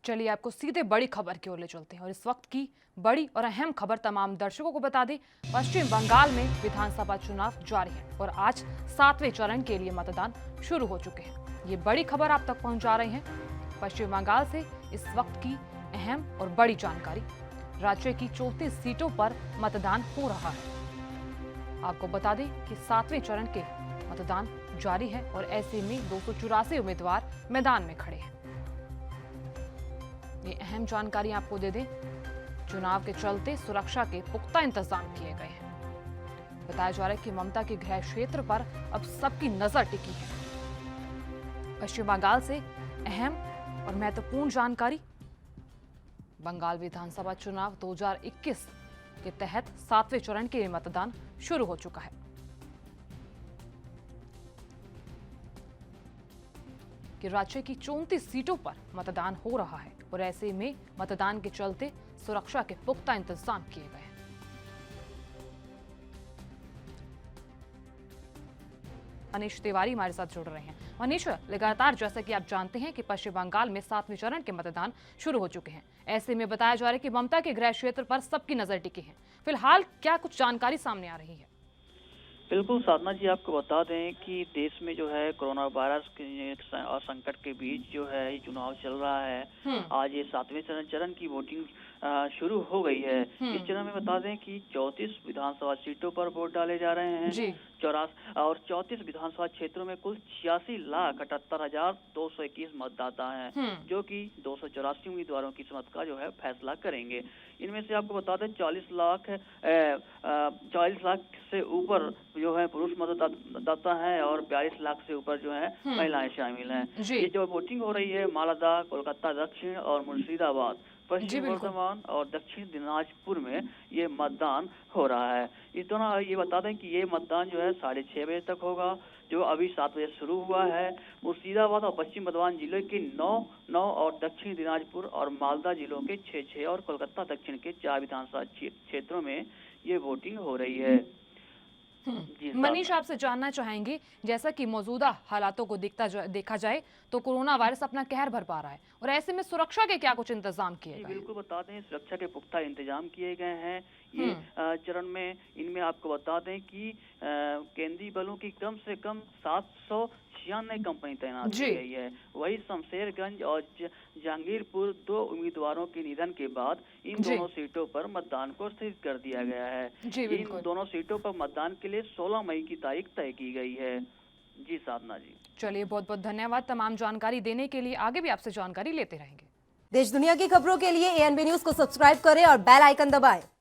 चलिए आपको सीधे बड़ी खबर की ओर ले चलते हैं और इस वक्त की बड़ी और अहम खबर तमाम दर्शकों को बता दें। पश्चिम बंगाल में विधानसभा चुनाव जारी है और आज 7वें चरण के लिए मतदान शुरू हो चुके हैं। ये बड़ी खबर आप तक पहुंचा रहे हैं पश्चिम बंगाल से इस वक्त की अहम और बड़ी जानकारी। राज्य की 34 सीटों पर मतदान हो रहा है। आपको बता दें कि 7वें चरण के मतदान जारी है और ऐसे में 284 उम्मीदवार मैदान में खड़े हैं। ये अहम जानकारी आपको दे दें, चुनाव के चलते सुरक्षा के पुख्ता इंतजाम किए गए हैं। बताया जा रहा है कि ममता के गृह क्षेत्र पर अब सबकी नजर टिकी है। पश्चिम बंगाल से अहम और महत्वपूर्ण जानकारी। बंगाल विधानसभा चुनाव 2021 के तहत 7वें चरण के लिए मतदान शुरू हो चुका है। कि राज्य की 34 सीटों पर मतदान हो रहा है और ऐसे में मतदान के चलते सुरक्षा के पुख्ता इंतजाम किए गए हैं। मनीष तिवारी हमारे साथ जुड़ रहे हैं। मनीष, लगातार जैसा कि आप जानते हैं कि पश्चिम बंगाल में 7वें चरण के मतदान शुरू हो चुके हैं। ऐसे में बताया जा रहा है कि ममता के गृह क्षेत्र पर सबकी नजर टिकी है। फिलहाल क्या कुछ जानकारी सामने आ रही है? बिल्कुल साधना जी, आपको बता दें कि देश में जो है कोरोना वायरस के संकट के बीच जो है ये चुनाव चल रहा है। आज ये 7वें चरण की वोटिंग शुरू हो गई है। इस चरण में बता दें कि 34 विधानसभा सीटों पर वोट डाले जा रहे हैं। 34 विधानसभा क्षेत्रों में कुल 86,78,221 मतदाता हैं, जो कि 284 उम्मीदवारों की किस्मत का जो है फैसला करेंगे। इनमें से आपको बता दें 40 लाख से ऊपर जो है पुरुष मतदाता हैं और 42 लाख से ऊपर जो है महिलाएं शामिल हैं। ये जो वोटिंग हो रही है मालदा, कोलकाता दक्षिण और मुर्शिदाबाद, पश्चिम बर्धमान और दक्षिण दिनाजपुर में ये मतदान हो रहा है। इस दौरान ये बता दें कि ये मतदान जो है 6:30 बजे तक होगा, जो अभी 7 बजे शुरू हुआ है। मुर्शिदाबाद और पश्चिम बर्धमान जिलों के 9 और दक्षिण दिनाजपुर और मालदा जिलों के 6 और कोलकाता दक्षिण के 4 विधानसभा क्षेत्रों में ये वोटिंग हो रही है। मनीष, आपसे जानना चाहेंगे, जैसा कि मौजूदा हालातों को देखा जाए तो कोरोना वायरस अपना कहर भर पा रहा है और ऐसे में सुरक्षा के क्या कुछ इंतजाम किए गए? बिल्कुल बता दें, सुरक्षा के पुख्ता इंतजाम किए गए हैं। ये चरण में इनमें आपको बता दें कि केंद्रीय बलों की कम से कम 796 कंपनी तैनात की गई है। वही शमशेरगंज और जहांगीरपुर 2 उम्मीदवारों के निधन के बाद इन दोनों सीटों पर मतदान को स्थगित कर दिया गया है। इन दोनों सीटों पर मतदान के लिए 16 मई की तारीख तय की गई है। जी साधना जी। चलिए, बहुत बहुत धन्यवाद तमाम जानकारी देने के लिए। आगे भी आपसे जानकारी लेते रहेंगे। देश दुनिया की खबरों के लिए ANB न्यूज को सब्सक्राइब करें और बेल आइकन दबाएं।